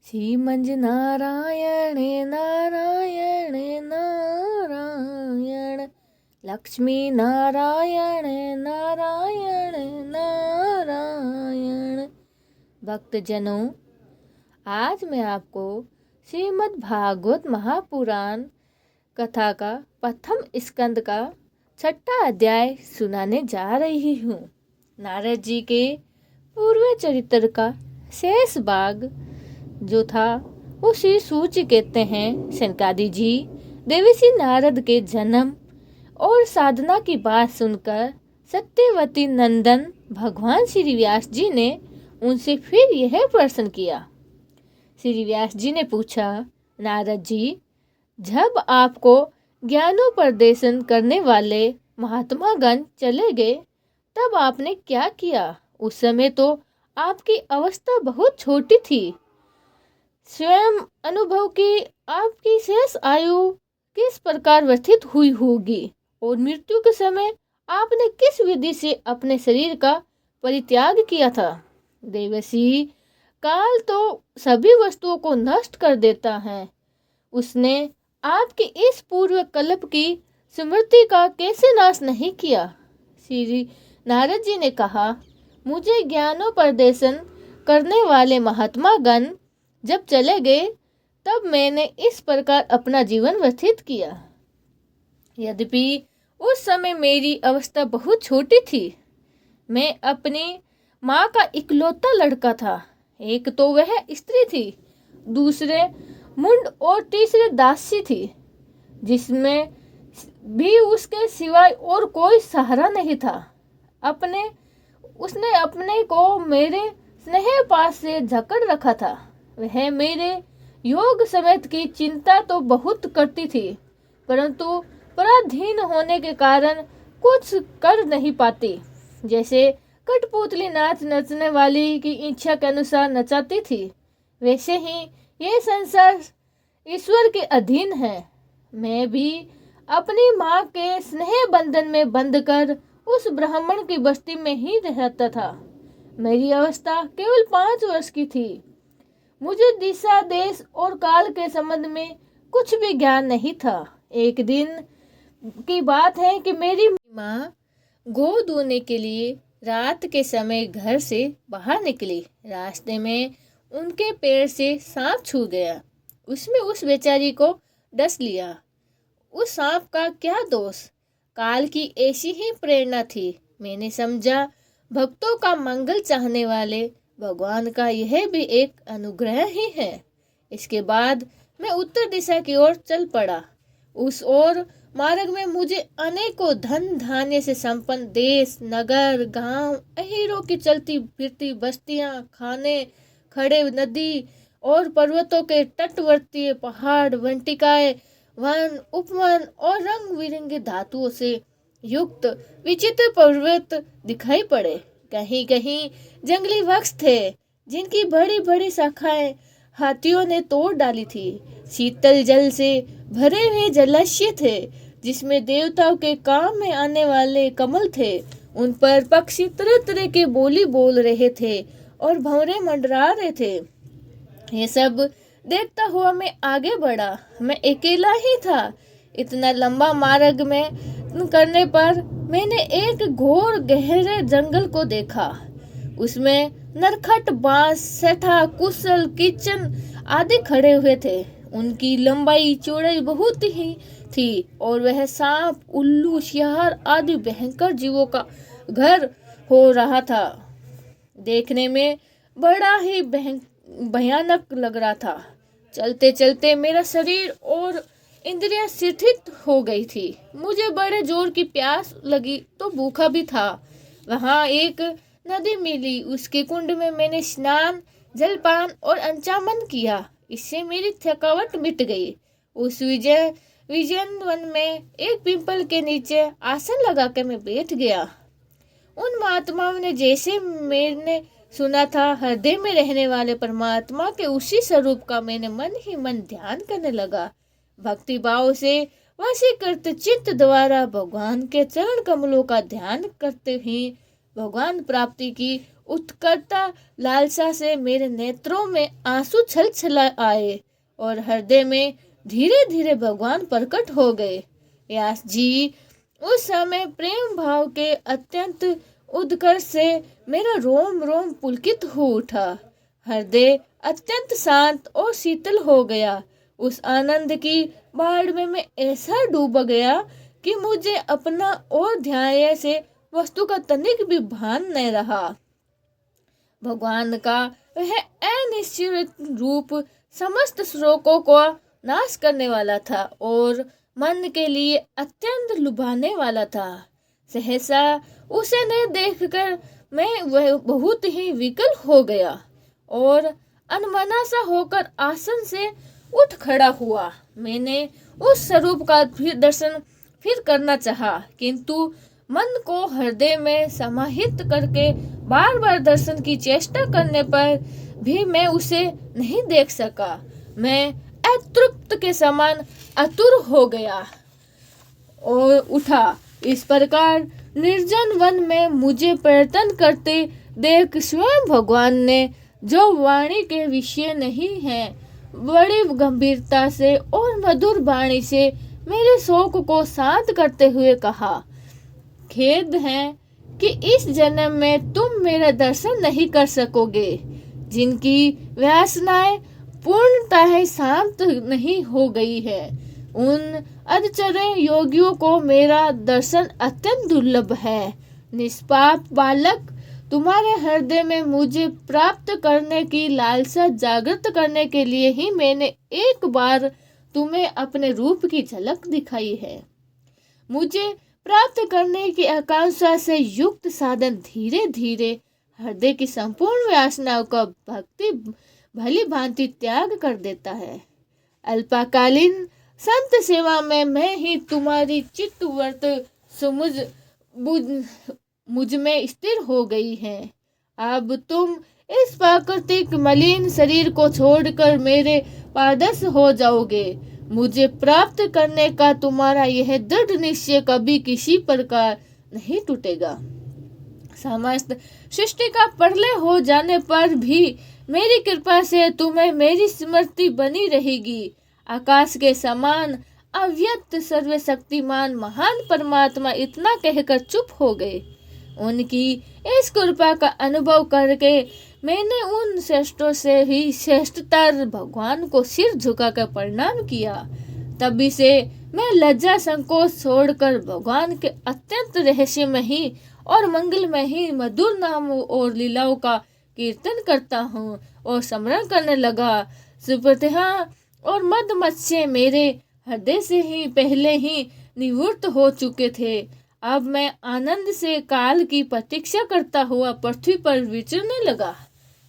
श्रीमंज नारायण नारायण नारायण, लक्ष्मी नारायण नारायण नारायण। भक्तजनों, आज मैं आपको श्रीमद् भागवत महापुराण कथा का प्रथम स्कंद का 6वां अध्याय सुनाने जा रही हूँ। नारद जी के पूर्व चरित्र का शेष भाग जो था वो श्री सूची कहते हैं। सनकादि जी देवर्षि नारद के जन्म और साधना की बात सुनकर सत्यवती नंदन भगवान श्री व्यास जी ने उनसे फिर यह प्रश्न किया। श्री व्यास जी ने पूछा, नारद जी, जब आपको ज्ञानोपदेशन करने वाले महात्मा गण चले गए तब आपने क्या किया? उस समय तो आपकी अवस्था बहुत छोटी थी। स्वयं अनुभव की आपकी शेष आयु किस प्रकार व्यतीत हुई होगी और मृत्यु के समय आपने किस विधि से अपने शरीर का परित्याग किया था? देवर्षि, काल तो सभी वस्तुओं को नष्ट कर देता है। उसने आपकी इस पूर्व कल्प की स्मृति का कैसे नाश नहीं किया? श्री नारद जी ने कहा, मुझे ज्ञानोपदेशन करने वाले महात्मा गण जब चले गए तब मैंने इस प्रकार अपना जीवन व्यतीत किया। यद्यपि उस समय मेरी अवस्था बहुत छोटी थी। मैं अपनी माँ का इकलौता लड़का था। एक तो वह स्त्री थी, दूसरे मुंड और तीसरे दासी थी, जिसमें भी उसके सिवाय और कोई सहारा नहीं था। उसने अपने को मेरे स्नेह पास से जकड़ रखा था। वह मेरे योग समेत की चिंता तो बहुत करती थी, परंतु पराधीन होने के कारण कुछ कर नहीं पाती। जैसे कठपुतली नाच नचने वाली की इच्छा के अनुसार नचाती थी, वैसे ही यह संसार ईश्वर के अधीन है। मैं भी अपनी माँ के स्नेह बंधन में बंध कर उस ब्राह्मण की बस्ती में ही रहता था। मेरी अवस्था केवल 5 वर्ष की थी। मुझे दिशा, देश और काल के संबंध में कुछ भी ज्ञान नहीं था। एक दिन की बात है कि मेरी माँ गौ दूने के लिए रात के समय घर से बाहर निकली। रास्ते में उनके पैर से सांप छू गया। उसमें उस बेचारी को डस लिया। उस सांप का क्या दोष? काल की ऐसी ही प्रेरणा थी। मैंने समझा, भक्तों का मंगल चाहने वाले भगवान का यह भी एक अनुग्रह ही है। इसके बाद मैं उत्तर दिशा की ओर चल पड़ा। उस ओर मार्ग में मुझे अनेकों धन धान्य से संपन्न देश, नगर, गांव, अहीरों की चलती फिरती बस्तियां, खाने, खड़े नदी और पर्वतों के तटवर्ती पहाड़, वंटिकाएं, वन, उपवन और रंग बिरंगे धातुओं से युक्त विचित्र पर्वत दिखाई पड़े। कहीं कहीं जंगली वृक्ष थे जिनकी बड़ी बड़ी शाखाएं हाथियों ने तोड़ डाली थी। शीतल जल से भरे हुए जलाशय थे जिसमें देवताओं के काम में आने वाले कमल थे। उन पर पक्षी तरह तरह के बोली बोल रहे थे और भंवरे मंडरा रहे थे। ये सब देखता हुआ मैं आगे बढ़ा। मैं अकेला ही था। इतना लंबा मार्ग में करने पर मैंने एक घोर गहरे जंगल को देखा। उसमें नरखट, बांस, सेठा, कुशल, किचन आदि खड़े हुए थे। उनकी लंबाई चौड़ाई बहुत ही थी और वह सांप, उल्लू, सियार आदि भयंकर जीवों का घर हो रहा था। देखने में बड़ा ही भयानक लग रहा था। चलते चलते मेरा शरीर और इंद्रियां शिथिल हो गई थी। मुझे बड़े जोर की प्यास लगी तो भूखा भी था। वहां एक नदी मिली। उसके कुंड में मैंने स्नान, जलपान और अंचामन किया। इससे मेरी थकावट मिट गई। उस विजयन वन में एक पीपल के नीचे आसन लगाकर मैं बैठ गया। उन महात्माओं ने जैसे मैंने सुना था, हृदय में रहने वाले परमात्मा के उसी स्वरूप का मैंने मन ही मन ध्यान करने लगा। भक्ति भाव से वशीकृत चित्त द्वारा भगवान के चरण कमलों का ध्यान करते ही भगवान प्राप्ति की उत्कटता लालसा से मेरे नेत्रों में आंसू छल छला आए और हृदय में धीरे धीरे भगवान प्रकट हो गए। व्यास जी, उस समय प्रेम भाव के अत्यंत उद्कर्ष से मेरा रोम रोम पुलकित हो उठा। हृदय अत्यंत शांत और शीतल हो गया। उस आनंद की बाढ़ में मैं ऐसा डूब गया कि मुझे अपना और ध्यान से वस्तु का तनिक भी भान नहीं रहा। भगवान का वह अनिश्चित रूप समस्त श्लोकों को नाश करने वाला था और मन के लिए अत्यंत लुभाने वाला था। सहसा उसे नहीं देखकर मैं वह बहुत ही विकल हो गया और अनमना सा होकर आसन से उठ खड़ा हुआ। मैंने उस स्वरूप का दर्शन फिर करना चाहा, किंतु मन को हृदय में समाहित करके बार बार दर्शन की चेष्टा करने पर भी मैं उसे नहीं देख सका। मैं अतृप्त के समान आतुर हो गया और उठा। इस प्रकार निर्जन वन में मुझे पर्यटन करते देख स्वयं भगवान ने, जो वाणी के विषय नहीं है, बड़ी गंभीरता से और मधुर वाणी से मेरे शोक को शांत करते हुए कहा, खेद है कि इस जन्म में तुम मेरा दर्शन नहीं कर सकोगे। जिनकी वासनाएं पूर्णतः शांत नहीं हो गई है, उन अधचरे योगियों को मेरा दर्शन अत्यंत दुर्लभ है। निष्पाप बालक, तुम्हारे हृदय में मुझे प्राप्त करने की लालसा जागृत करने के लिए ही मैंने एक बार तुम्हें अपने रूप की झलक दिखाई है। मुझे प्राप्त करने की आकांक्षा से युक्त साधन धीरे धीरे हृदय की संपूर्ण वासनाओं का भक्ति भली भांति त्याग कर देता है। अल्पकालीन संत सेवा में मैं ही तुम्हारी चित्तवर्त सुमुझ मुझ में स्थिर हो गई है। अब तुम इस प्राकृतिक मलिन शरीर को छोड़कर मेरे पादस्थ हो जाओगे। मुझे प्राप्त करने का तुम्हारा यह दृढ़ निश्चय कभी किसी प्रकार नहीं टूटेगा। समस्त सृष्टि का प्रलय हो जाने पर भी मेरी कृपा से तुम्हें मेरी स्मृति बनी रहेगी। आकाश के समान अव्यक्त सर्वशक्तिमान महान परमात्मा इतना कहकर चुप हो गए। उनकी इस कृपा का अनुभव करके मैंने उन श्रेष्ठों से ही श्रेष्ठतर भगवान को सिर झुकाकर प्रणाम किया। तभी से मैं लज्जा संकोच छोड़कर भगवान के अत्यंत रहस्यमयी और मंगलमयी मधुर नामों और लीलाओं का कीर्तन करता हूँ और स्मरण करने लगा। सुप्रतिहा और मदमत्स्य मेरे हृदय से ही पहले ही निवृत्त हो चुके थे। अब मैं आनंद से काल की प्रतीक्षा करता हुआ पृथ्वी पर विचरने लगा।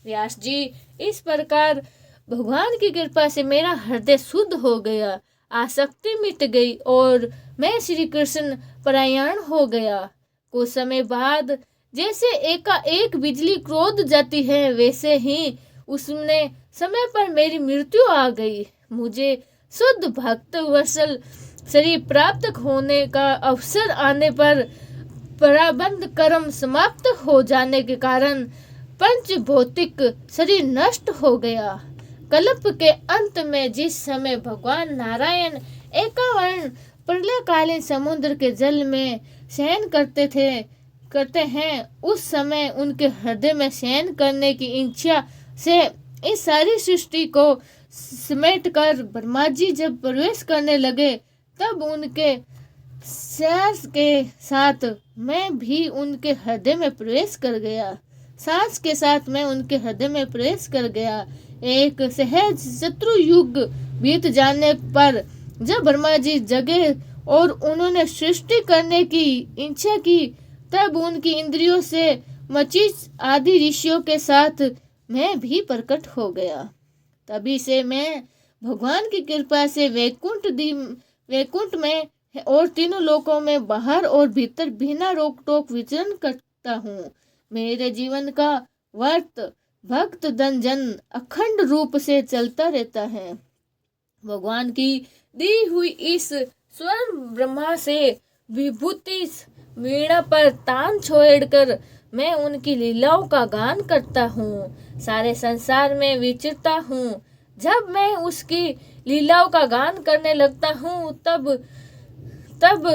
व्यास जी, इस प्रकार भगवान की कृपा से मेरा हृदय शुद्ध हो गया, आसक्ति मिट गई और मैं श्री कृष्ण परायण हो गया। कुछ समय बाद जैसे एकाएक बिजली क्रोध जाती है, वैसे ही उसने समय पर मेरी मृत्यु आ गई। मुझे शुद्ध भक्त वत्सल शरीर प्राप्त होने का अवसर आने पर प्रारब्ध कर्म समाप्त हो जाने के कारण पंच भौतिक शरीर नष्ट हो गया। कल्प के अंत में जिस समय भगवान नारायण एकावर्ण प्रलयकालीन समुद्र के जल में शयन करते हैं, उस समय उनके हृदय में शयन करने की इच्छा से इस सारी सृष्टि को समेट कर ब्रह्मा जी जब प्रवेश करने लगे, तब उनके सांस के साथ मैं भी उनके हृदय में प्रवेश कर गया। सांस के साथ मैं उनके हृदय में प्रवेश कर गया। एक सहज शत्रु युग बीत जाने पर जब ब्रह्मा जी जगे और उन्होंने सृष्टि करने की इच्छा की, तब उनकी इंद्रियों से मरीचि आदि ऋषियों के साथ मैं भी प्रकट हो गया। तभी से मैं भगवान की कृपा से वैकुंठ में और तीनों लोकों में बाहर और भीतर बिना रोक टोक विचरण करता हूँ। मेरे जीवन का वर्त भक्त जन अखंड रूप से चलता रहता है। भगवान की दी हुई इस स्वर्ण ब्रह्मा से विभूति वीणा पर तान छोड़कर मैं उनकी लीलाओं का गान करता हूँ, सारे संसार में विचरता हूँ। जब मैं उसकी लीलाओं का गान करने लगता हूँ तब तब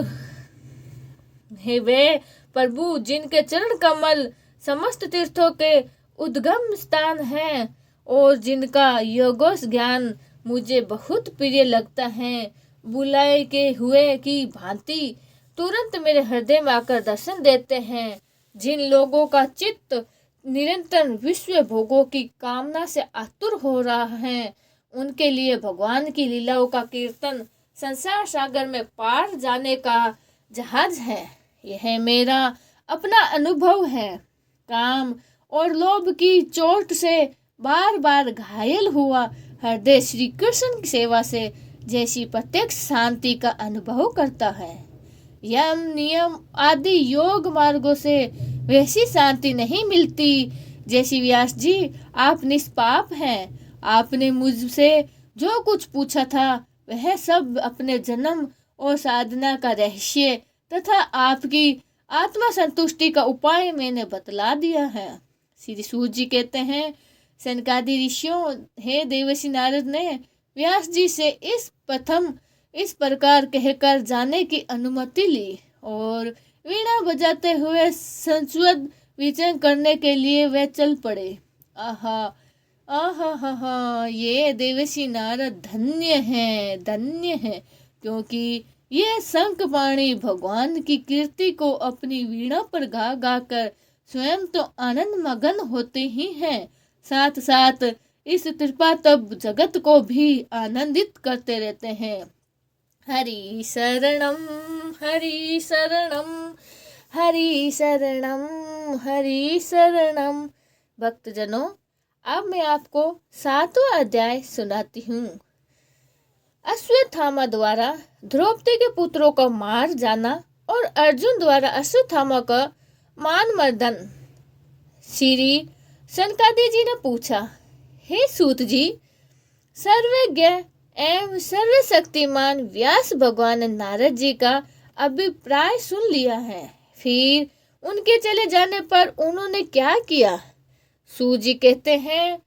हे वे प्रभु जिनके चरण कमल समस्त तीर्थों के उद्गम स्थान हैं और जिनका योगोस ज्ञान मुझे बहुत प्रिय लगता है, बुलाए के हुए की भांति तुरंत मेरे हृदय में आकर दर्शन देते हैं। जिन लोगों का चित्त निरंतर विश्व भोगों की कामना से आतुर हो रहा है, उनके लिए भगवान की लीलाओं का कीर्तन संसार सागर में पार जाने का जहाज है। यह मेरा अपना अनुभव है। काम और लोभ की चोट से बार बार घायल हुआ हृदय श्री कृष्ण की सेवा से जैसी प्रत्यक्ष शांति का अनुभव करता है। यम नियम आदि योग मार्गों से वैसी शांति नहीं मिलती जैसी व्यास जी आप निष्पाप हैं। आपने मुझसे जो कुछ पूछा था वह सब अपने जन्म और साधना का रहस्य तथा आपकी आत्मा संतुष्टि का उपाय मैंने बतला दिया है। श्री सूत जी कहते हैं, सनकादि ऋषियों हे देवर्षि नारद ने व्यास जी से इस प्रकार कहकर जाने की अनुमति ली और वीणा बजाते हुए संस्वद विचरण करने के लिए वे चल पड़े। आहा आहा हा हा, ये देवर्षि नारद धन्य है, क्योंकि ये शंखपाणी भगवान की कीर्ति को अपनी वीणा पर गा गा कर स्वयं तो आनंद मगन होते ही हैं, साथ साथ इस कृपा तब जगत को भी आनंदित करते रहते हैं। हरि शरणम हरि शरणम हरि शरणम हरि शरणम। भक्तजनों, अब मैं आपको 7वां अध्याय सुनाती हूँ। अश्वत्थामा द्वारा द्रौपदी के पुत्रों का मार जाना और अर्जुन द्वारा अश्वत्थामा का मान मर्दन। श्री सनकादि जी ने पूछा, हे सूत जी, सर्वज्ञ एवं सर्वशक्तिमान व्यास भगवान ने नारद जी का अभिप्राय सुन लिया है, फिर उनके चले जाने पर उन्होंने क्या किया? सूत जी कहते हैं,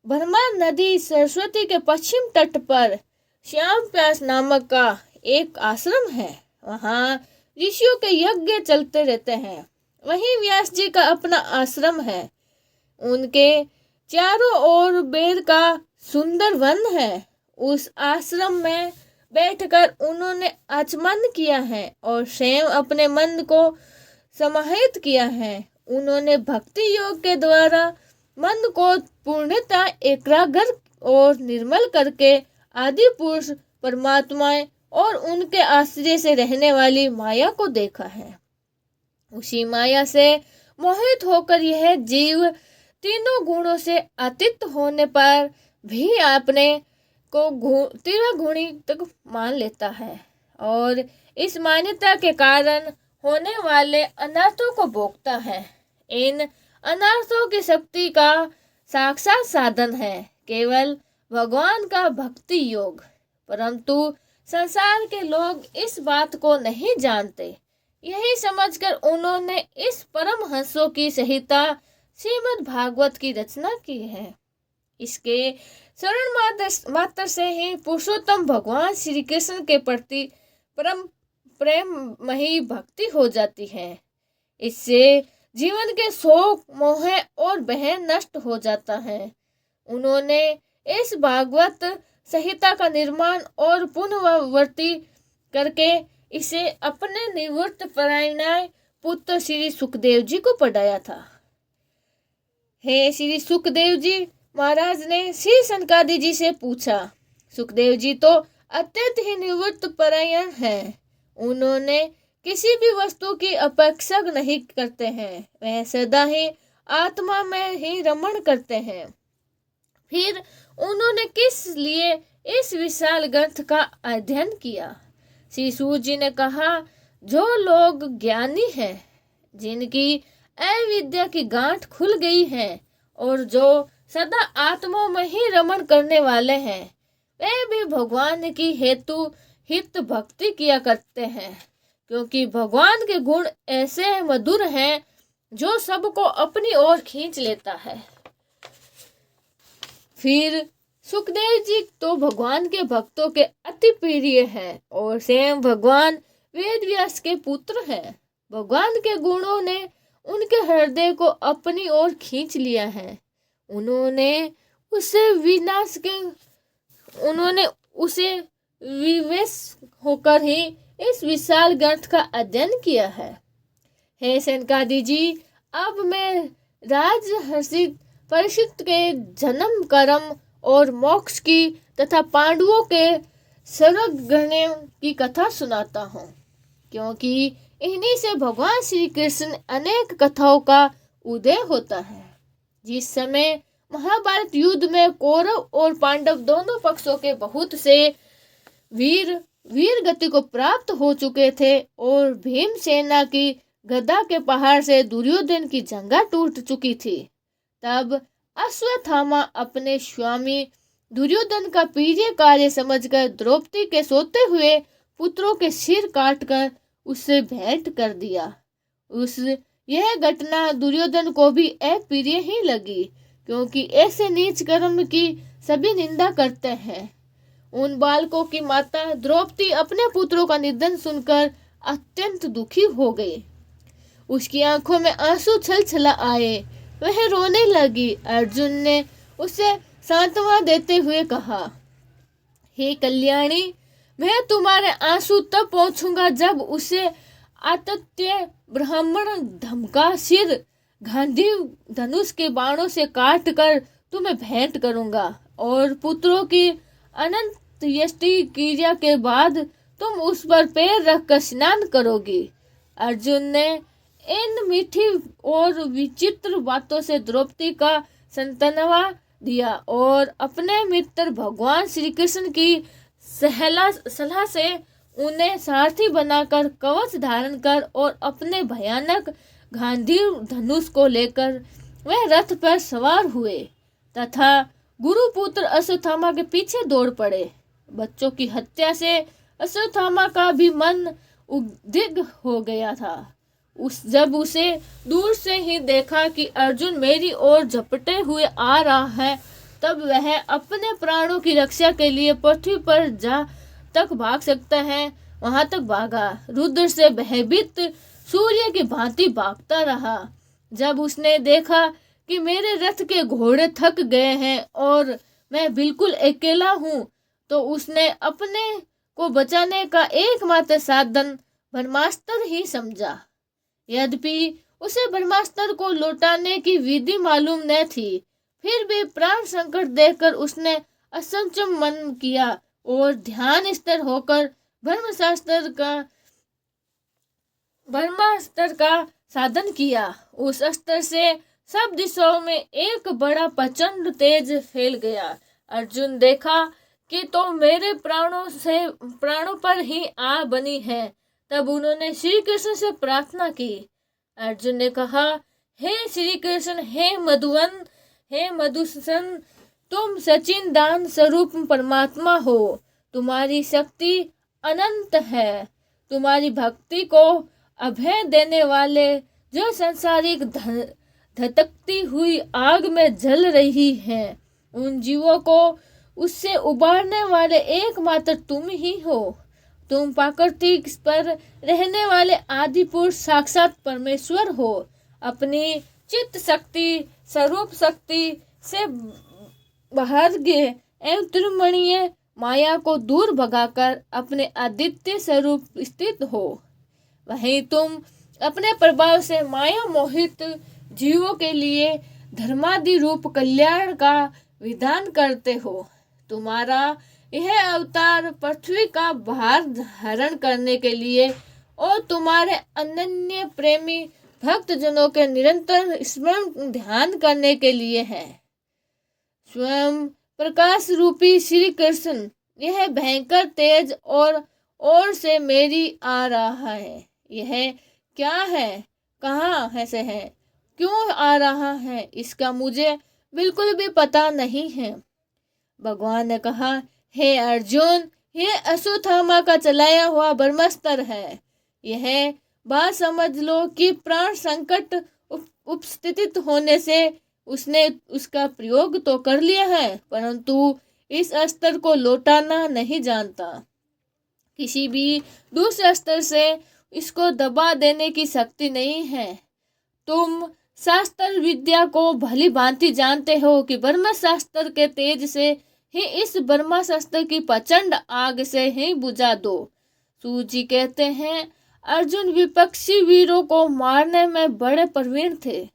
ब्रह्मा नदी सरस्वती के पश्चिम तट पर श्याम प्यास नामक का एक आश्रम है। वहाँ ऋषियों के यज्ञ चलते रहते हैं। वहीं व्यास जी का अपना आश्रम है। उनके चारों ओर बेर का सुंदर वन है। उस आश्रम में बैठकर उन्होंने आचमन किया है और स्वयं अपने मन को समाहित किया है। उन्होंने भक्ति योग के द्वारा मन को पूर्णतः एकाग्र और निर्मल करके आदि पुरुष परमात्मा और उनके आश्रय से रहने वाली माया को देखा है। उसी माया से मोहित होकर यह जीव तीनों गुणों से अतीत होने पर भी अपने को त्रिगुणी तक मान लेता है और इस मान्यता के कारण होने वाले अनर्थों को भोगता है। इन अनर्थों की शक्ति का साक्षात साधन है केवल भगवान का भक्ति योग, परंतु संसार के लोग इस बात को नहीं जानते। यही समझकर उन्होंने इस परम हंसों की संहिता श्रीमद् भागवत की रचना की है। इसके शरण मात्र से ही पुरुषोत्तम भगवान श्री कृष्ण के प्रति परम प्रेममयी भक्ति हो जाती है। इससे जीवन के शोक मोह और बहन नष्ट हो जाता है। उन्होंने इस भागवत संहिता का निर्माण और पुनरावृत्ति करके इसे अपने निवृत्त परायण पुत्र श्री सुखदेव जी को पढ़ाया था। हे श्री सुखदेव जी महाराज ने श्री सनकादि जी से पूछा। सुखदेव जी तो अत्यंत ही निवृत्त परायण हैं। उन्होंने किसी भी वस्तु की अपेक्षा नहीं करते हैं। वह सदा ही आत्मा में ही रमण करते हैं। फिर उन्होंने किस लिए इस विशाल ग्रंथ का अध्ययन किया? श्री सूत जी ने कहा, जो लोग ज्ञानी हैं, जिनकी अविद्या की गांठ खुल गई है और जो सदा आत्मा में ही रमण करने वाले हैं, वे भी भगवान की हेतु हित भक्ति किया करते हैं, क्योंकि भगवान के गुण ऐसे मधुर हैं जो सबको अपनी ओर खींच लेता है। फिर सुखदेव जी तो भगवान के भक्तों के अति प्रिय हैं और स्वयं भगवान वेद व्यास के पुत्र हैं। भगवान के गुणों ने उनके हृदय को अपनी ओर खींच लिया है। उन्होंने उसे विवश होकर ही इस विशाल ग्रंथ का अध्ययन किया है। हे सनकादि जी, अब मैं राजर्षि परीक्षित के जन्म कर्म और मोक्ष की तथा पांडवों के स्वर्गगमन की कथा सुनाता हूँ, क्योंकि इन्हीं से भगवान श्री कृष्ण अनेक कथाओं का उदय होता है। जिस समय महाभारत युद्ध में कौरव और पांडव दोनों पक्षों के बहुत से वीर गति को प्राप्त हो चुके थे और भीमसेना की गदा के पहाड़ से दुर्योधन की जंगा टूट चुकी थी, तब अश्वत्थामा अपने स्वामी दुर्योधन का प्रिय कार्य समझकर द्रौपदी के सोते हुए पुत्रों के सिर काटकर उससे भेंट कर दिया। यह घटना दुर्योधन को भी अप्रिय ही लगी, क्योंकि ऐसे नीच कर्म की सभी निंदा करते हैं। उन बालकों की माता द्रौपदी अपने पुत्रों का निधन सुनकर अत्यंत दुखी हो गई। उसकी आंखों में आंसू छलछला आए, वह रोने लगी। अर्जुन ने उसे सांत्वना देते हुए कहा, हे कल्याणी, मैं तुम्हारे आंसू तब पहुंचूंगा जब उसे आदित्य ब्राह्मण धमका सिर गांधीव धनुष के बाणों से काट कर तुम्हें भेंट करूंगा और पुत्रों की अनंत यष्टि क्रिया के बाद तुम उस पर पैर रखकर स्नान करोगी। अर्जुन ने इन मीठी और विचित्र बातों से द्रौपदी का सांत्वना दिया और अपने मित्र भगवान श्री कृष्ण की सलाह से उन्हें सारथी बनाकर कवच धारण कर और अपने भयानक गांधीव धनुष को लेकर वह रथ पर सवार हुए तथा गुरुपुत्र अश्वत्थामा के पीछे दौड़ पड़े। बच्चों की हत्या से अश्वत्थामा का भी मन उद्विग्न हो गया था। जब उसे दूर से ही देखा कि अर्जुन मेरी ओर झपटे हुए आ रहा है, तब वह अपने प्राणों की रक्षा के लिए पृथ्वी पर जा तक भाग सकता है वहां तक भागा। रुद्र से भयभीत सूर्य की भांति भागता रहा। जब उसने देखा कि मेरे रथ के घोड़े थक गए हैं और मैं बिल्कुल अकेला हूँ, तो उसने अपने को बचाने का एकमात्र साधन ब्रह्मास्त्र ही समझा। यद्यपि उसे ब्रह्मास्त्र को लौटाने की विधि मालूम न थी, फिर भी प्राण संकट देखकर उसने असंचम मन किया और ध्यान स्थिर होकर ब्रह्मास्त्र का साधन किया। उस अस्त्र से सब दिशाओं में एक बड़ा प्रचंड तेज फैल गया। अर्जुन देखा कि तो मेरे प्राणों पर ही आ बनी है। तब उन्होंने श्री कृष्ण से प्रार्थना की। अर्जुन ने कहा, हे श्री कृष्ण, हे मधुसूदन, तुम सचिन दान स्वरूप परमात्मा हो। तुम्हारी शक्ति अनंत है। तुम्हारी भक्ति को अभय देने वाले जो संसारिक धधकती हुई आग में जल रही हैं, उन जीवों को उससे उबारने वाले एकमात्र तुम ही हो। तुम प्रकृति पर रहने वाले आदि पुरुष साक्षात परमेश्वर हो। अपनी चित्त शक्ति स्वरूप शक्ति से बाहर गे एवं त्रिमणीय माया को दूर भगाकर अपने आदित्य स्वरूप स्थित हो। वहीं तुम अपने प्रभाव से माया मोहित जीवों के लिए धर्मादि रूप कल्याण का विधान करते हो। तुम्हारा यह अवतार पृथ्वी का भार धारण करने के लिए और तुम्हारे अनन्य प्रेमी भक्त जनों के निरंतर स्मरण ध्यान करने के लिए है। स्वयं प्रकाश रूपी श्री कृष्ण यह भयंकर तेज और से मेरी आ रहा है। यह क्या है, कहाँ है से है, क्यों आ रहा है, इसका मुझे बिल्कुल भी पता नहीं है। भगवान ने कहा, हे अर्जुन, यह अश्वत्थामा का चलाया हुआ ब्रह्मास्त्र है। यह बात समझ लो कि प्राण संकट उपस्थित होने से उसने उसका प्रयोग तो कर लिया है, परंतु इस स्तर को लौटाना नहीं जानता। किसी भी दूसरे स्तर से इसको दबा देने की शक्ति नहीं है। तुम शास्त्र विद्या को भली भांति जानते हो कि ब्रह्मास्त्र के तेज से ही इस ब्रह्मास्त्र की प्रचंड आग से ही बुझा दो। सूजी कहते हैं, अर्जुन विपक्षी वीरों को मारने में बड़े प्रवीण थे।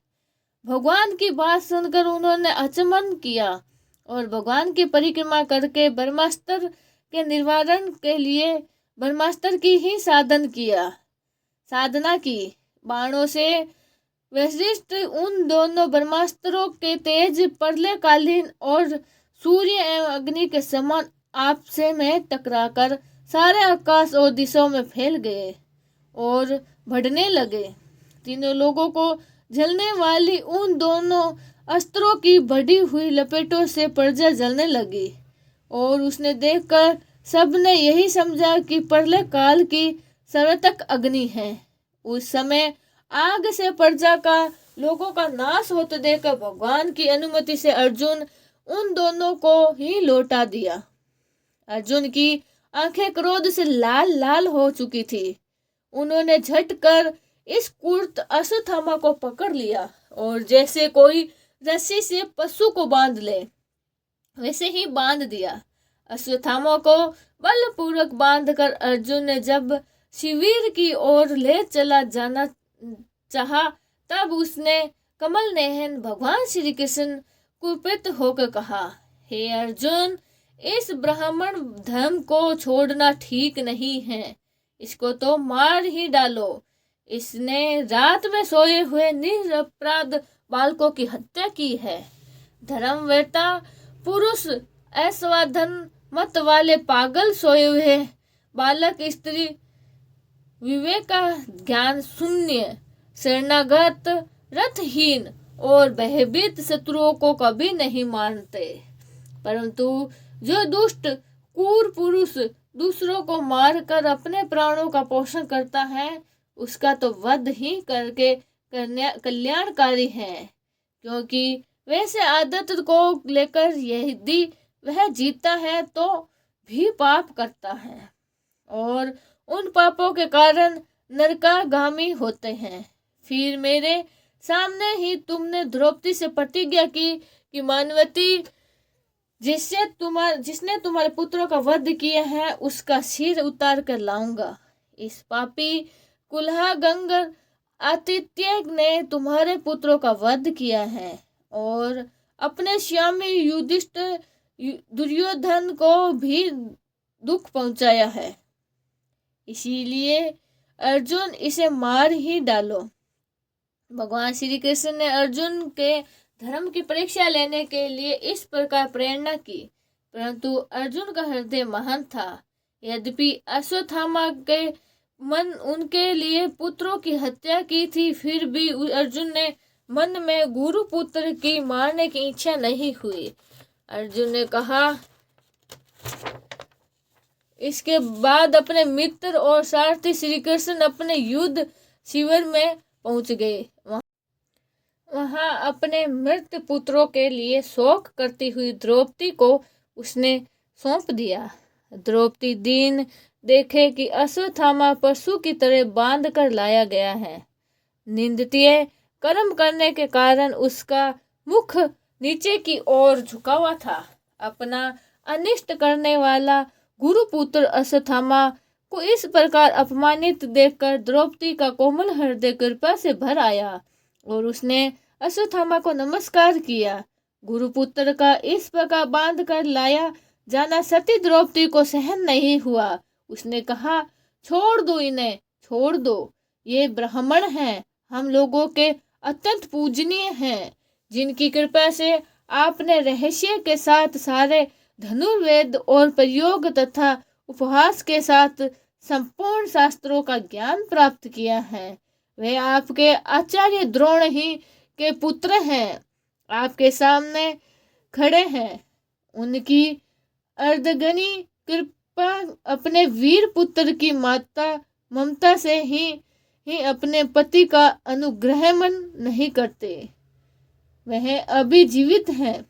भगवान की बात सुनकर उन्होंने अचमन किया और भगवान की परिक्रमा करके ब्रह्मास्त्र के निवारण के लिए ब्रह्मास्त्र की ही साधना की। बाणों से वशिष्ठ उन दोनों ब्रह्मास्त्रों के तेज प्रलयकालीन और सूर्य एवं अग्नि के समान आपसे में टकराकर सारे आकाश और दिशाओं में फैल गए और बढ़ने लगे। तीनों लोगों को जलने वाली उन दोनों अस्त्रों की बढ़ी हुई लपेटों से प्रजा जलने लगी और उसने देखकर सबने यही समझा कि प्रलय काल की सर्वतक अग्नि है। उस समय आग से प्रजा का लोगों का नाश होते देखकर भगवान की अनुमति से अर्जुन उन दोनों को ही लौटा दिया। अर्जुन की आंखें क्रोध से लाल लाल हो चुकी थी। उन्होंने झटकर इस कुर्त अश्वत्थामा को पकड़ लिया और जैसे कोई रस्सी से पशु को बांध ले वैसे ही बांध दिया। अश्वत्थामा को बलपूर्वक बांधकर अर्जुन ने जब शिविर की ओर ले चला जाना चाहा, तब उसने कमल नयन भगवान श्री कृष्ण कुपित होकर कहा, हे अर्जुन, इस ब्राह्मण धर्म को छोड़ना ठीक नहीं है, इसको तो मार ही डालो। इसने रात में सोए हुए निरपराध बालकों की हत्या की है। धर्मवेता पुरुष ऐश्वर्धन मत वाले पागल सोए हुए बालक स्त्री विवेक का ज्ञान शून्य शरणागत रथहीन और भयभीत शत्रुओं को कभी नहीं मानते, परंतु जो दुष्ट क्रूर पुरुष दूसरों को मारकर अपने प्राणों का पोषण करता है उसका तो वध ही करके कल्याणकारी है, क्योंकि वैसे आदत को लेकर यदि वह जीता है तो भी पाप करता है और उन पापों के कारण नरकागामी होते हैं। फिर मेरे सामने ही तुमने द्रौपदी से प्रतिज्ञा की कि मानवती जिसने तुम्हारे पुत्रों का वध किया है उसका सिर उतार कर लाऊंगा। इस पापी कुल्हा गंगर आतिथ्य ने तुम्हारे पुत्रों का वध किया है और अपने स्वामी युधिष्ठिर दुर्योधन को भी दुख पहुंचाया है, इसीलिए अर्जुन इसे मार ही डालो। भगवान श्री कृष्ण ने अर्जुन के धर्म की परीक्षा लेने के लिए इस प्रकार प्रेरणा की, परंतु अर्जुन का हृदय महान था। यद्यपि अश्वत्थामा के मन उनके लिए पुत्रों की हत्या की थी, फिर भी अर्जुन ने मन में गुरु पुत्र की मारने की इच्छा नहीं हुई। अर्जुन ने कहा, इसके बाद अपने मित्र और सारथी श्री कृष्ण अपने युद्ध शिविर में पहुंच गए। वहां अपने मृत पुत्रों के लिए शोक करती हुई द्रौपदी को उसने सौंप दिया। द्रौपदी दीन देखे कि अश्वत्थामा पशु की तरह बांध कर लाया गया है। निंदनीय कर्म करने के कारण उसका मुख नीचे की ओर झुका हुआ था। अपना अनिष्ट करने वाला गुरुपुत्र अश्वत्थामा को इस प्रकार अपमानित देखकर द्रौपदी का कोमल हृदय कृपा से भर आया और उसने अश्वत्थामा को नमस्कार किया। गुरुपुत्र का इस प्रकार बांध कर लाया जाना सती द्रौपदी को सहन नहीं हुआ। उसने कहा, छोड़ दो इन्हें, छोड़ दो, ये ब्राह्मण हैं, हम लोगों के अत्यंत पूजनीय हैं, जिनकी कृपा से आपने रहस्य के साथ सारे धनुर्वेद और प्रयोग तथा उपहास के साथ संपूर्ण शास्त्रों का ज्ञान प्राप्त किया है। वे आपके आचार्य द्रोण ही के पुत्र हैं, आपके सामने खड़े हैं। उनकी अर्धगनी कृपा अपने वीर पुत्र की माता ममता से ही ही अपने पति का अनुग्रहमन नहीं करते। वह अभी जीवित हैं।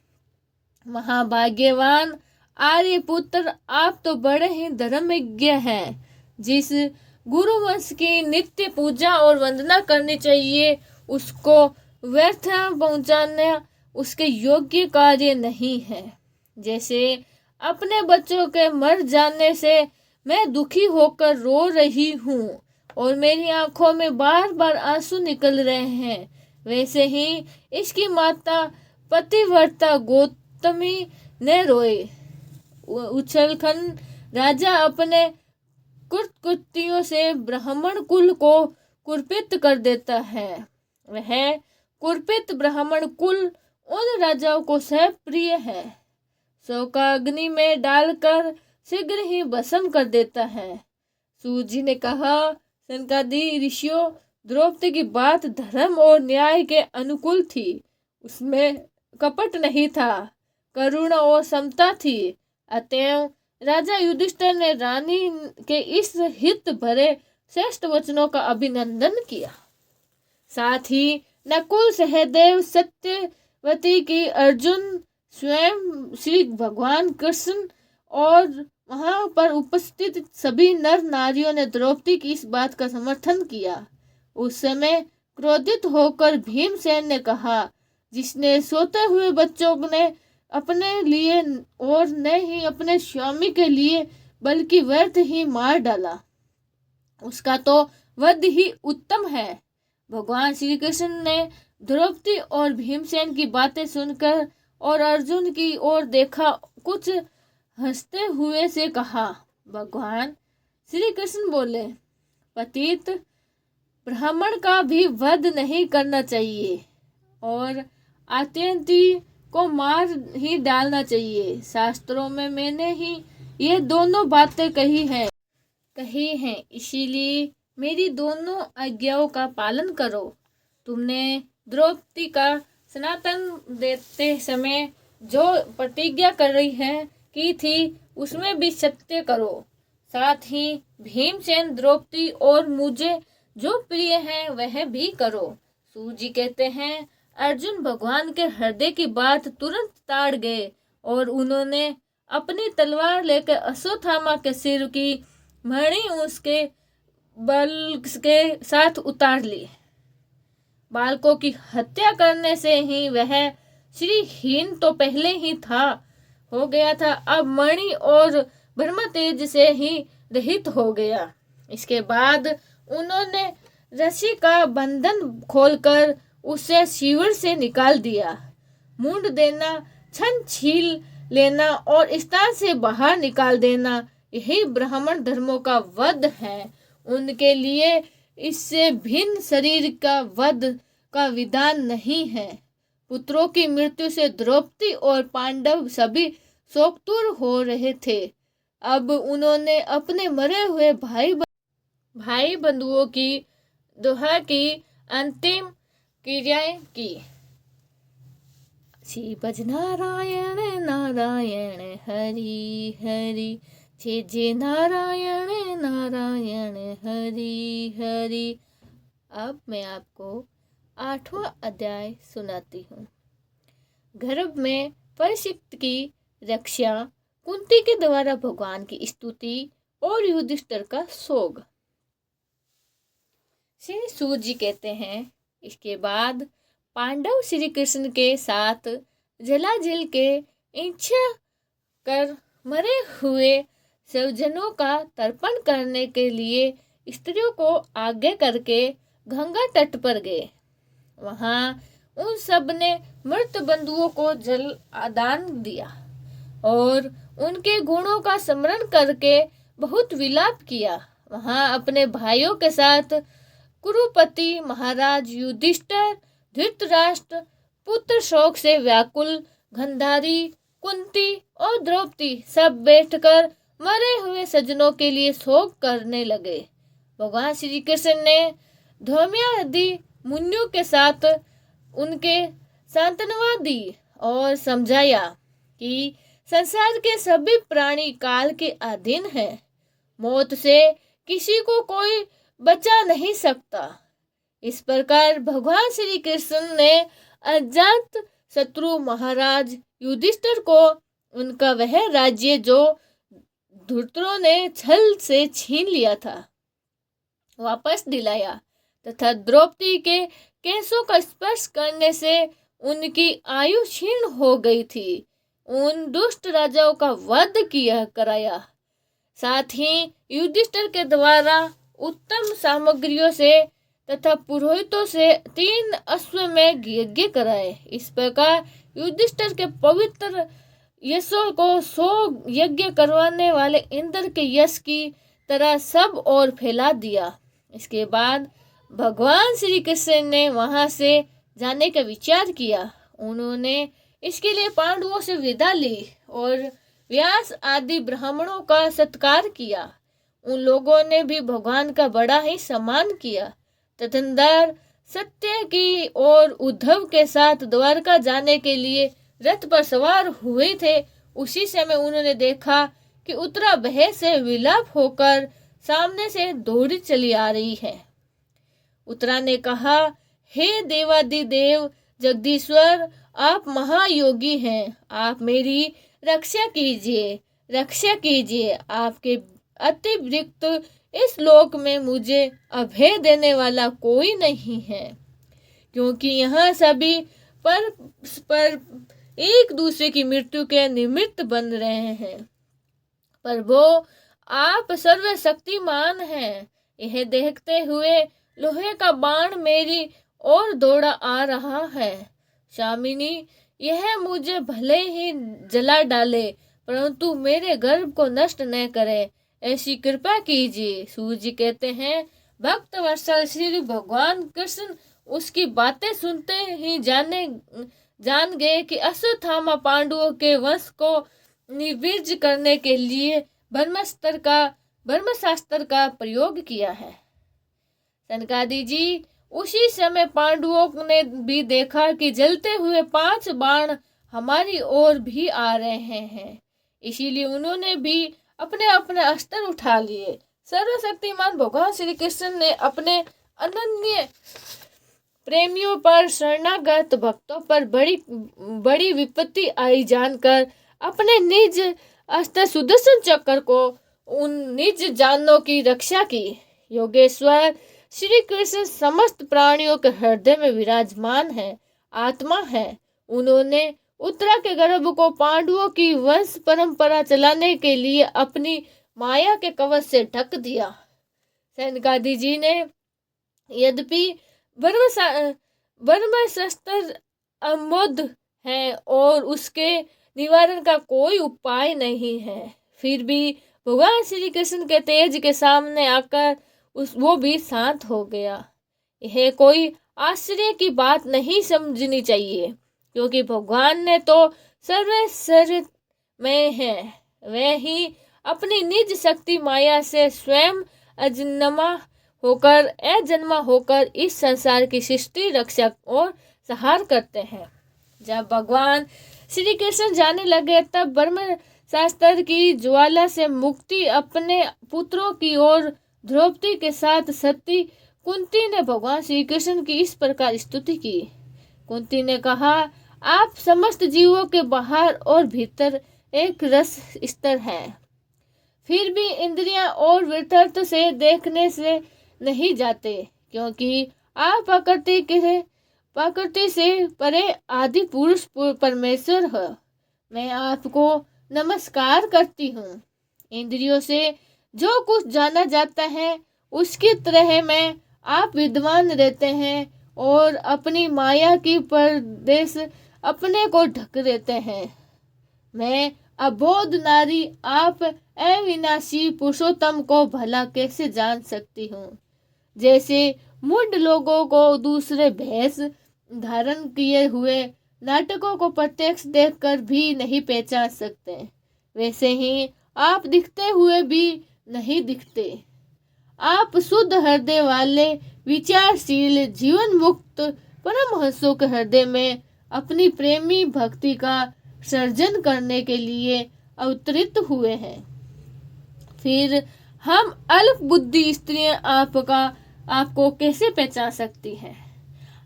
महाभाग्यवान आर्यपुत्र, आप तो बड़े ही धर्मज्ञ हैं। जिस गुरुवंश की नित्य पूजा और वंदना करनी चाहिए, उसको व्यर्थ पहुंचाना उसके योग्य कार्य नहीं है। जैसे अपने बच्चों के मर जाने से मैं दुखी होकर रो रही हूँ और मेरी आंखों में बार बार आंसू निकल रहे हैं, वैसे ही इसकी माता पतिव्रता गौतमी ने रोए। उछलखंड राजा अपने कुकृतियों से ब्राह्मण कुल को कुर्पित कर देता है। वह कुर्पित ब्राह्मण कुल उन राजाओं को प्रिय है, शोकाग्नि में डालकर शीघ्र ही भस्म कर देता है। सूत जी ने कहा, सनकादि ऋषियों, द्रौपदी की बात धर्म और न्याय के अनुकूल थी। उसमें कपट नहीं था, करुणा और समता थी। अतएव राजा युधिष्ठिर ने रानी के इस हित भरे श्रेष्ठ वचनों का अभिनंदन किया। साथ ही नकुल, सहदेव, सत्यवती की अर्जुन, स्वयं श्री भगवान कृष्ण और वहां पर उपस्थित सभी नर नारियों ने द्रौपदी की इस बात का समर्थन किया। उस समय क्रोधित होकर भीमसेन ने कहा, जिसने सोते हुए बच्चों ने अपने लिए और न ही अपने स्वामी के लिए बल्कि व्यर्थ ही मार डाला, उसका तो वध ही उत्तम है। भगवान श्री कृष्ण ने द्रौपदी और भीमसेन की बातें सुनकर और अर्जुन की ओर देखा, कुछ हंसते हुए से कहा। भगवान श्री कृष्ण बोले, पतित ब्राह्मण का भी वध नहीं करना चाहिए और आतंकी को मार ही डालना चाहिए। शास्त्रों में मैंने ही ये दोनों बातें कही हैं, इसीलिए मेरी दोनों आज्ञाओं का पालन करो। तुमने द्रौपदी का स्नातन देते समय जो प्रतिज्ञा कर रही है की थी, उसमें भी सत्य करो। साथ ही भीमसेन, द्रौपदी और मुझे जो प्रिय है वह भी करो। सूत जी कहते हैं, अर्जुन भगवान के हृदय की बात तुरंत ताड़ गए और उन्होंने अपनी तलवार लेकर अश्वत्थामा के सिर की मणि उसके बल के साथ उतार ली। बालकों की हत्या करने से ही वह श्रीहीन तो पहले ही हो गया था, अब मणि और ब्रह्म तेज से ही रहित हो गया। इसके बाद उन्होंने रस्सी का बंधन खोलकर उसे शिविर से निकाल दिया। मुंड देना, छन छील लेना और स्थान से बाहर निकाल देना, यही ब्राह्मण धर्मों का वध है। उनके लिए इससे भिन्न शरीर का वध का विधान नहीं है। पुत्रों की मृत्यु से द्रौपदी और पांडव सभी शोकातुर हो रहे थे। अब उन्होंने अपने मरे हुए भाई बंधुओं की दोहा की अंतिम क्रियाएं की। श्री भज नारायण नारायण हरि हरि, जय जय नारायण नारायण हरि हरि। अब मैं आपको 8वां अध्याय सुनाती हूँ। गर्भ में परीक्षित की रक्षा, कुंती के द्वारा भगवान की स्तुति और युधिष्ठिर का शोक। श्री सूत जी कहते हैं, इसके बाद पांडव श्री कृष्ण के साथ जलाजल के इच्छा कर मरे हुए स्वजनों का तर्पण करने के लिए स्त्रियों को आगे करके गंगा तट पर गए। वहां उन सब ने मृत बंधुओं को जल दान दिया और उनके गुणों का स्मरण करके बहुत विलाप किया। वहां अपने भाइयों के साथ कुरुपति महाराज युधिष्ठिर, धृतराष्ट्र पुत्र शोक से व्याकुल, गांधारी, कुंती और द्रौपदी सब बैठकर मरे हुए सज्जनों के लिए शोक करने लगे। भगवान श्री कृष्ण ने धौम्यादि मुनियों के साथ उनके सांत्वना दी और समझाया कि संसार के सभी प्राणी काल के अधीन हैं। मौत से किसी को कोई बचा नहीं सकता। इस प्रकार भगवान श्री कृष्ण ने अजात शत्रु महाराज युधिष्ठिर को उनका वह राज्य जो धूर्तरों ने छल से छीन लिया था वापस दिलाया तथा द्रौपदी के केसों का स्पर्श करने से उनकी आयु क्षीण हो गई थी। उन दुष्ट राजाओं का वध किया कराया। साथ ही युधिष्ठिर के द्वारा उत्तम सामग्रियों से तथा पुरोहितों से 3 अश्वमेध यज्ञ कराए। इस प्रकार युधिष्ठिर के पवित्र यशों को 100 यज्ञ करवाने वाले इंद्र के यश की तरह सब और फैला दिया। इसके बाद भगवान श्री कृष्ण ने वहां से जाने का विचार किया। उन्होंने इसके लिए पांडवों से विदा ली और व्यास आदि ब्राह्मणों का सत्कार किया। उन लोगों ने भी भगवान का बड़ा ही सम्मान किया। तदनंतर सत्यकी और उद्धव के साथ द्वारका जाने के लिए रथ पर सवार हुए थे। उसी समय उन्होंने देखा कि उत्तरा भय से विलाप होकर सामने से दौड़ी चली आ रही है। उत्तरा ने कहा, हे देवादिदेव जगदीश्वर, आप महायोगी हैं, आप मेरी रक्षा कीजिए, रक्षा कीजिए। आपके अतिरिक्त इस लोक में मुझे अभय देने वाला कोई नहीं है, क्योंकि यहाँ सभी पर एक दूसरे की मृत्यु के निमित्त बन रहे हैं। पर वो आप सर्वशक्तिमान हैं। यह देखते हुए लोहे का बाण मेरी ओर दौड़ा आ रहा है। स्वामिनी, यह मुझे भले ही जला डाले, परंतु मेरे गर्भ को नष्ट न करे, ऐसी कृपा कीजिए। सूर्य जी कहते हैं, भक्त वत्सल श्री भगवान कृष्ण उसकी बातें सुनते ही जान गए कि अश्वत्थामा पांडवों के वंश को निवृत्त करने के लिए ब्रह्मास्त्र का प्रयोग किया है। सनकादि जी, उसी समय पांडवों ने भी देखा कि जलते हुए 5 बाण हमारी ओर भी आ रहे हैं। इसीलिए उन्होंने भी अपने अपने अस्त्र उठा लिए। सर्वशक्तिमान भगवान श्री कृष्ण ने अपने अनन्य प्रेमियों पर, शरणागत भक्तों पर बड़ी विपत्ति आई जानकर अपने निज अस्त्र सुदर्शन चक्र को उन निज जानों की रक्षा की। योगेश्वर श्री कृष्ण समस्त प्राणियों के हृदय में विराजमान है, आत्मा है। उन्होंने उत्तरा के गर्भ को पांडवों की वंश परंपरा चलाने के लिए अपनी माया के कवच से ढक दिया। सनकादि जी ने यद्यपि ब्रह्मास्त्र अमोघ है और उसके निवारण का कोई उपाय नहीं है, फिर भी भगवान श्री कृष्ण के तेज के सामने आकर वो भी शांत हो गया। यह कोई आश्चर्य की बात नहीं समझनी चाहिए, क्योंकि भगवान ने तो सर्वशरीर में है। वह ही अपनी निज शक्ति माया से स्वयं अजन्मा होकर इस संसार की सृष्टि, रक्षा और संहार करते हैं। जब भगवान श्री कृष्ण जाने लगे तब ब्रह्मास्त्र की ज्वाला से मुक्ति अपने पुत्रों की और द्रौपदी के साथ सती कुंती ने भगवान श्री कृष्ण की इस प्रकार स्तुति की। कुंती ने कहा, आप समस्त जीवों के बाहर और भीतर एक रस स्तर है, फिर भी इंद्रियां और वितर्क से देखने से नहीं जाते, क्योंकि आप प्रकृति से परे आदि पुरुष परमेश्वर है। मैं आपको नमस्कार करती हूँ। इंद्रियों से जो कुछ जाना जाता है उसकी तरह में आप विद्वान रहते हैं और अपनी माया की परदेश अपने को ढक देते हैं। मैं अबोध नारी आप अविनाशी पुरुषोत्तम को भला कैसे जान सकती हूँ। जैसे मूढ़ लोगों को दूसरे भेष धारण किए हुए नाटकों को प्रत्यक्ष देखकर भी नहीं पहचान सकते, वैसे ही आप दिखते हुए भी नहीं दिखते। आप शुद्ध हृदय वाले विचारशील जीवन मुक्त परमहंसों के हृदय में अपनी प्रेमी भक्ति का सर्जन करने के लिए अवतरित हुए हैं। फिर हम अल्प बुद्धि स्त्रियां आपको कैसे पहचान सकती हैं।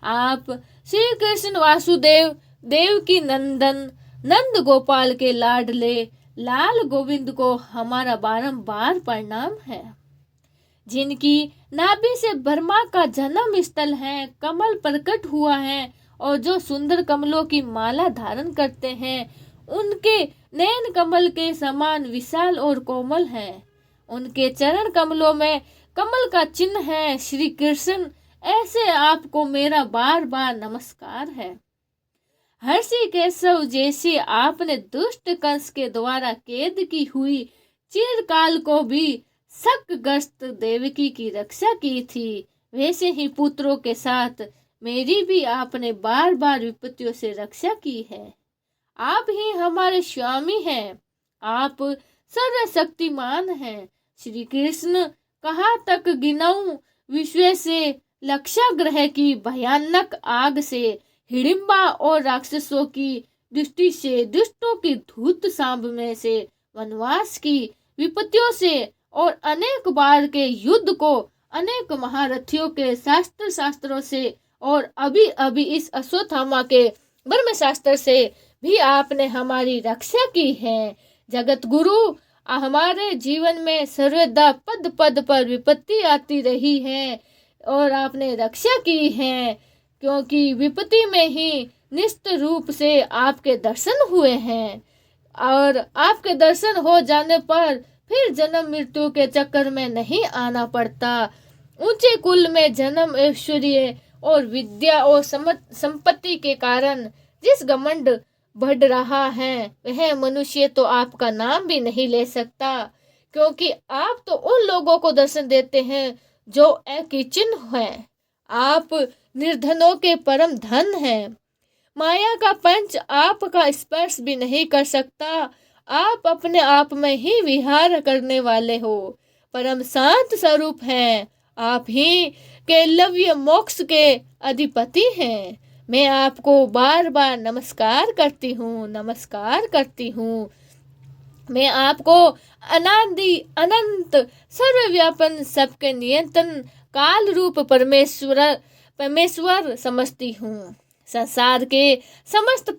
आप श्री कृष्ण वासुदेव देव की नंदन नंद गोपाल के लाडले लाल गोविंद को हमारा बारंबार प्रणाम है, जिनकी नाभि से ब्रह्मा का जन्म स्थल है, कमल प्रकट हुआ है और जो सुंदर कमलों की माला धारण करते हैं, उनके नयन कमल के समान विशाल और कोमल हैं। उनके चरण कमलों में कमल का चिन्ह है। श्री कृष्ण, ऐसे आपको मेरा बार बार नमस्कार है। हर्षि केशव जैसी आपने दुष्ट कंस के द्वारा कैद की हुई चिरकाल को भी शक्कग्रस्त देवकी की रक्षा की थी, वैसे ही पुत्रों के साथ मेरी भी आपने बार बार विपत्तियों से रक्षा की है। आप ही हमारे स्वामी हैं, आप सर्वशक्तिमान हैं। श्री कृष्ण, कहाँ तक गिनाऊं विश्व से लक्षाग्रह की भयानक आग से, हिडिंबा और राक्षसों की दृष्टि से, दुष्टों की धूत सांप में से, वनवास की विपत्तियों से और अनेक बार के युद्ध को, अनेक महारथियों के शास्त्रों से और अभी अभी इस अश्वत्थामा के ब्रह्म शास्त्र से भी आपने हमारी रक्षा की है। जगत गुरु, हमारे जीवन में सर्वदा पद पद पर विपत्ति आती रही है और आपने रक्षा की है, क्योंकि विपत्ति में ही निश्चित रूप से आपके दर्शन हुए हैं और आपके दर्शन हो जाने पर फिर जन्म मृत्यु के चक्कर में नहीं आना पड़ता। ऊंचे कुल में जन्म, ऐश्वर्य और विद्या और संपत्ति के कारण जिस घमंड बढ़ रहा है, वह मनुष्य तो आपका नाम भी नहीं ले सकता, क्योंकि आप तो उन लोगों को दर्शन देते हैं जो अकिंचन हैं। आप निर्धनों के परम धन हैं। माया का पंच आपका स्पर्श भी नहीं कर सकता। आप अपने आप में ही विहार करने वाले हो, परम शांत स्वरूप हैं। आप ही कैलव्य मोक्ष के अधिपति हैं। मैं आपको बार बार नमस्कार करती हूँ। मैं आपको अनादि अनंत सर्वव्यापन सबके नियंत्रण काल रूप परमेश्वर समझती हूँ। संसार के समस्त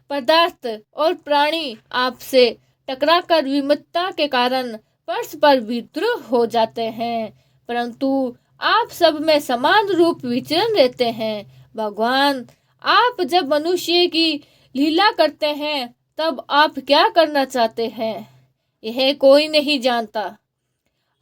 पदार्थ और प्राणी आपसे टकराकर विमुखता के कारण परस्पर विद्रोह हो जाते हैं, परंतु आप सब में समान रूप विचरण रहते हैं। भगवान, आप जब मनुष्य की लीला करते हैं तब आप क्या करना चाहते हैं, यह कोई नहीं जानता।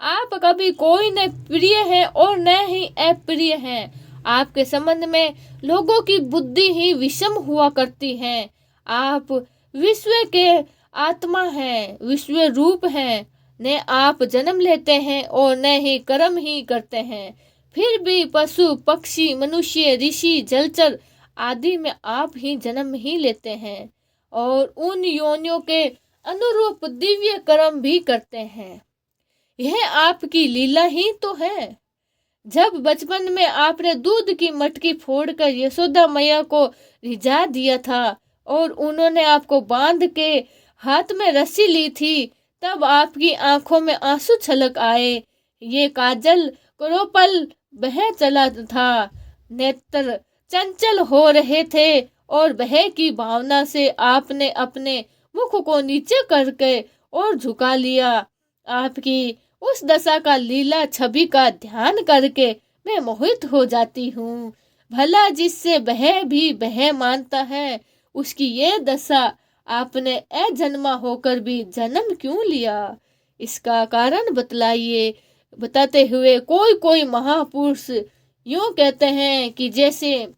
आप कभी कोई न प्रिय है और न ही अप्रिय हैं। आपके संबंध में लोगों की बुद्धि ही विषम हुआ करती है। आप विश्व के आत्मा हैं, विश्व रूप हैं। न आप जन्म लेते हैं और न ही कर्म ही करते हैं, फिर भी पशु पक्षी मनुष्य ऋषि जलचर आदि में आप ही जन्म ही लेते हैं और उन योनियों के अनुरूप दिव्य कर्म भी करते हैं। यह आपकी लीला ही तो है। जब बचपन में आपने दूध की मटकी फोड़कर यशोदा मैया को रिझा दिया था और उन्होंने आपको बांध के हाथ में रस्सी ली थी, तब आपकी आंखों में आंसू छलक आए। ये काजल क्रोपल बह चला था, नेत्र चंचल हो रहे थे और बह की भावना से आपने अपने मुख को नीचे करके और झुका लिया। आपकी उस दशा का लीला छवि का ध्यान करके मैं मोहित हो जाती हूँ। भला जिससे बह भी बह मानता है, उसकी ये दशा आपने अजन्मा होकर भी जन्म क्यों लिया, इसका कारण बतलाइए। बताते हुए कोई महापुरुष यूं कहते हैं कि जैसे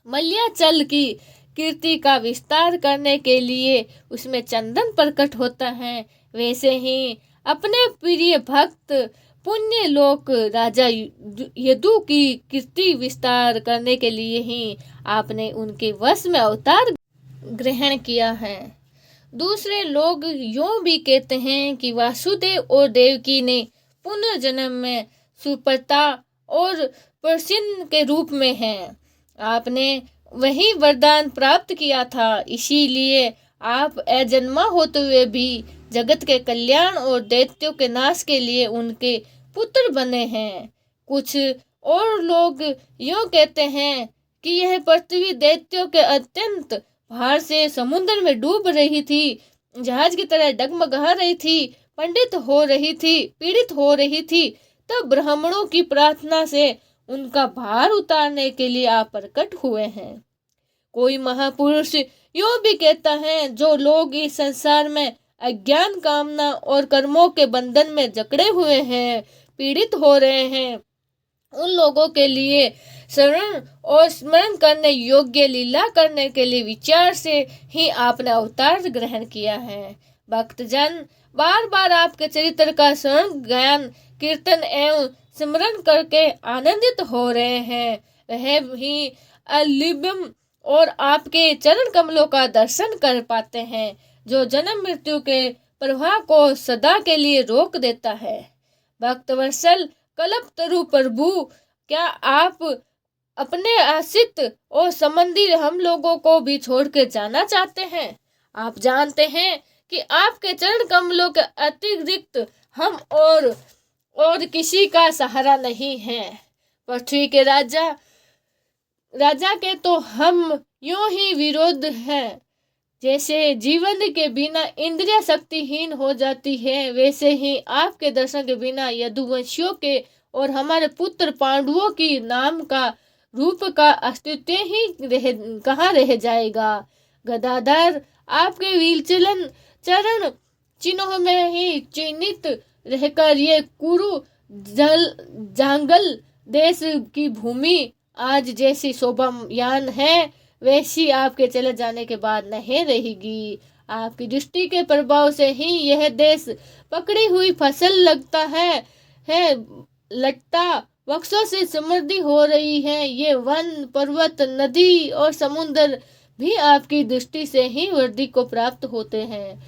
मलयाचल की कीर्ति का विस्तार करने के लिए उसमें चंदन प्रकट होता है, वैसे ही अपने प्रिय भक्त पुण्य लोक राजा यदु की कीर्ति विस्तार करने के लिए ही आपने उनके वश में अवतार ग्रहण किया है। दूसरे लोग यूं भी कहते हैं कि वासुदेव और देवकी ने पुनर्जन्म में सुपर्ता और प्रसिन्न के रूप में हैं। आपने वही वरदान प्राप्त किया था, इसीलिए आप अजन्मा होते हुए भी जगत के कल्याण और दैत्यों के नाश के लिए उनके पुत्र बने हैं। कुछ और लोग यूं कहते हैं कि यह पृथ्वी दैत्यों के अत्यंत भार से समुद्र में डूब रही थी, जहाज की तरह डगमगा रही थी, पंडित हो रही थी, पीड़ित हो रही थी। तब ब्राह्मणों की प्रार्थना से उनका भार उतारने के लिए आप प्रकट हुए हैं। कोई महापुरुष यूं भी कहता है, जो लोग इस संसार में अज्ञान, कामना और कर्मों के बंधन में जकड़े हुए हैं, पीड़ित हो रहे हैं, उन लोगों के लिए शरण और स्मरण करने योग्य लीला करने के लिए विचार से ही आपने अवतार ग्रहण किया है। भक्तजन बार बार आपके चरित्र का शरण, ज्ञान, कीर्तन एवं स्मरण करके आनंदित हो रहे हैं। वह भी अलिबम और आपके चरण कमलों का दर्शन कर पाते हैं, जो जन्म मृत्यु के प्रवाह को सदा के लिए रोक देता है। भक्तवत्सल कल्पतरु प्रभु, क्या आप अपने आश्रित और संबंधी हम लोगों को भी छोड़ के जाना चाहते हैं? आप जानते हैं कि आपके चरण कमलों के अतिरिक्त हम और किसी का सहारा नहीं है। पृथ्वी के राजा के तो हम यूं ही विरोध हैं। जैसे जीवन के बिना इंद्रिय शक्तिहीन हो जाती है, वैसे ही आपके दर्शन के बिना यदुवंशियों के और हमारे पुत्र पांडवों की नाम का, रूप का अस्तित्व ही कहाँ रह जाएगा। गदाधर, आपके वीरचलन चरण चिन्हों में ही चिन्हित रहकर ये कुरु जांगल देश की भूमि आज जैसी शोभायान है, वैसी आपके चले जाने के बाद नहीं रहेगी। आपकी दृष्टि के प्रभाव से ही यह देश पकड़ी हुई फसल लगता वृक्षों से समृद्धि हो रही है। ये वन, पर्वत, नदी और समुद्र भी आपकी दृष्टि से ही वृद्धि को प्राप्त होते हैं।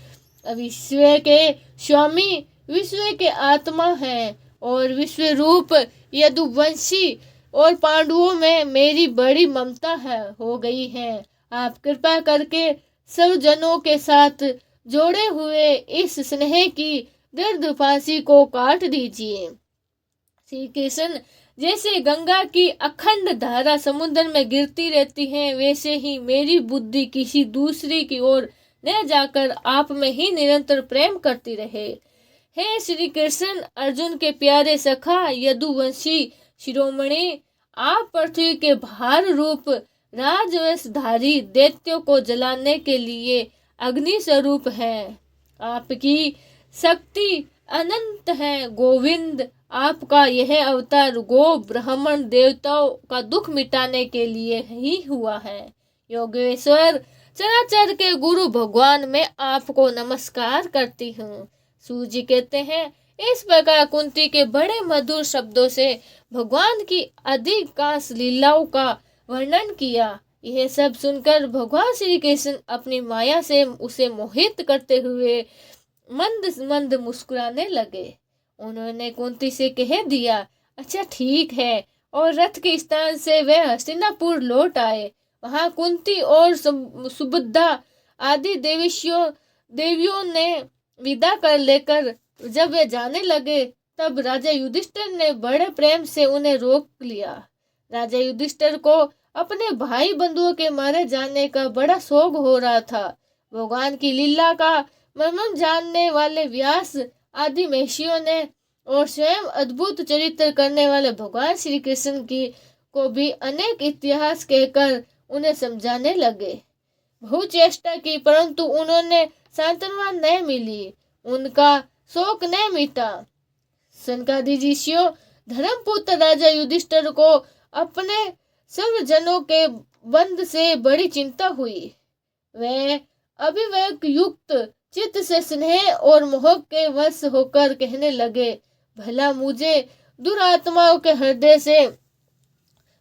विश्व के स्वामी विश्व के आत्मा हैं और विश्व रूप यदुवंशी और पांडवों में मेरी बड़ी ममता हो गई है। आप कृपा करके सब जनों के साथ जोड़े हुए इस स्नेह की दर्द फांसी को काट दीजिए। श्री कृष्ण, जैसे गंगा की अखंड धारा समुद्र में गिरती रहती है, वैसे ही मेरी बुद्धि किसी दूसरी की ओर न जाकर आप में ही निरंतर प्रेम करती रहे। हे श्री कृष्ण, अर्जुन के प्यारे सखा यदुवंशी शिरोमणि, आप पृथ्वी के भार रूप राजवेशधारी दैत्यों को जलाने के लिए अग्नि स्वरूप हैं। आपकी शक्ति अनंत है। गोविंद, आपका यह अवतार गो ब्राह्मण देवताओं का दुख मिटाने के लिए ही हुआ है। योगेश्वर, चराचर के गुरु भगवान, मैं आपको नमस्कार करती हूँ। सूजी कहते हैं, इस प्रकार कुंती के बड़े मधुर शब्दों से भगवान की अधिकांश लीलाओं का वर्णन किया। यह सब सुनकर भगवान श्री कृष्ण अपनी माया से उसे मोहित करते हुए मंद मंद मुस्कुराने लगे। उन्होंने कुंती से कह दिया, अच्छा ठीक है, और रथ के स्थान से वे हस्तिनापुर लौट आए। वहां कुंती और सुभद्रा आदि देवियों ने विदा कर लेकर जब वे जाने लगे, तब राजा युधिष्ठिर ने बड़े प्रेम से उन्हें रोक लिया। राजा युधिष्ठिर को अपने भाई बंधुओं के मारे जाने का बड़ा शौक हो रहा था। भगवान की लीला का मर्म जानने वाले व्यास आदि महर्षियों ने और स्वयं अद्भुत चरित्र करने वाले भगवान श्री कृष्ण की को भी अनेक इतिहास कहकर उन्हें समझाने लगे। बहुत चेष्टा की, परंतु उन्होंने सांत्वना न मिली, उनका शोक न मिटा। सनकादि ऋषियों धर्मपुत्र राजा युधिष्ठिर को अपने सब जनों के बंध से बड़ी चिंता हुई। वे अभिवेक युक्त चित्त से स्नेह और मोह के वश होकर कहने लगे, भला मुझे दुरात्माओं के हृदय से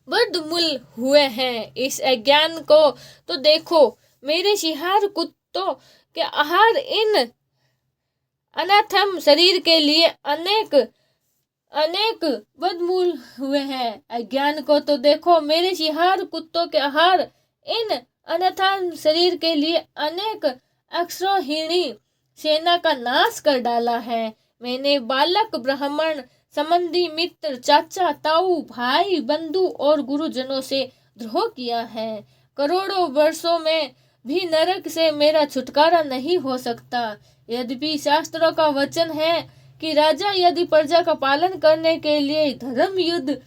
बदमूल हुए हैं। इस अज्ञान को तो देखो, मेरे शिहार कुत्तों के आहार इन अनाथम शरीर के लिए अनेक बदमूल हुए हैं। अज्ञान को तो देखो, मेरे शिहार कुत्तों के आहार इन अनाथम शरीर के लिए अनेक अक्षौहिणी सेना का नाश कर डाला है। मैंने बालक, ब्राह्मण, संबंधी, मित्र, चाचा, ताऊ, भाई, बंधु और गुरुजनों से द्रोह किया है। करोड़ों वर्षों में भी नरक से मेरा छुटकारा नहीं हो सकता। यद्यपि शास्त्रों का वचन है कि राजा यदि प्रजा का पालन करने के लिए धर्म युद्ध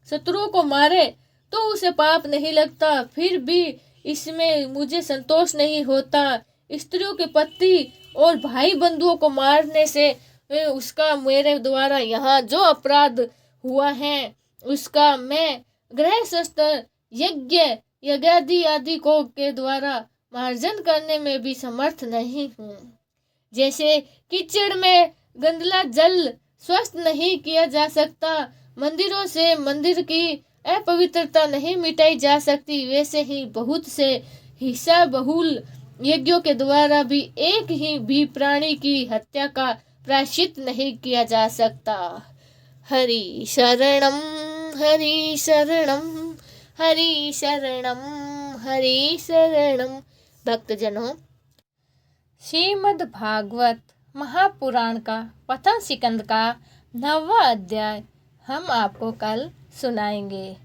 शत्रुओं को मारे तो उसे पाप नहीं लगता, फिर भी इसमें मुझे संतोष नहीं होता। स्त्रियों के पति और भाई बंधुओं को मारने से उसका मेरे द्वारा यहाँ जो अपराध हुआ है उसका मैं गृह शस्त्र, यज्ञ, यज्ञादि आदि को के द्वारा मार्जन करने में भी समर्थ नहीं हूँ। जैसे कीचड़ में गंदला जल स्वस्थ नहीं किया जा सकता, मंदिरों से मंदिर की अपवित्रता नहीं मिटाई जा सकती, वैसे ही बहुत से हिस्सा बहुल यज्ञों के द्वारा भी एक ही भी प्राणी की हत्या का प्रायश्चित नहीं किया जा सकता। हरि शरणम, हरि शरणम, हरि शरणम, हरि शरणम। भक्तजनों, श्रीमद् भागवत महापुराण का प्रथम स्कंद का 9वां अध्याय हम आपको कल सुनाएंगे।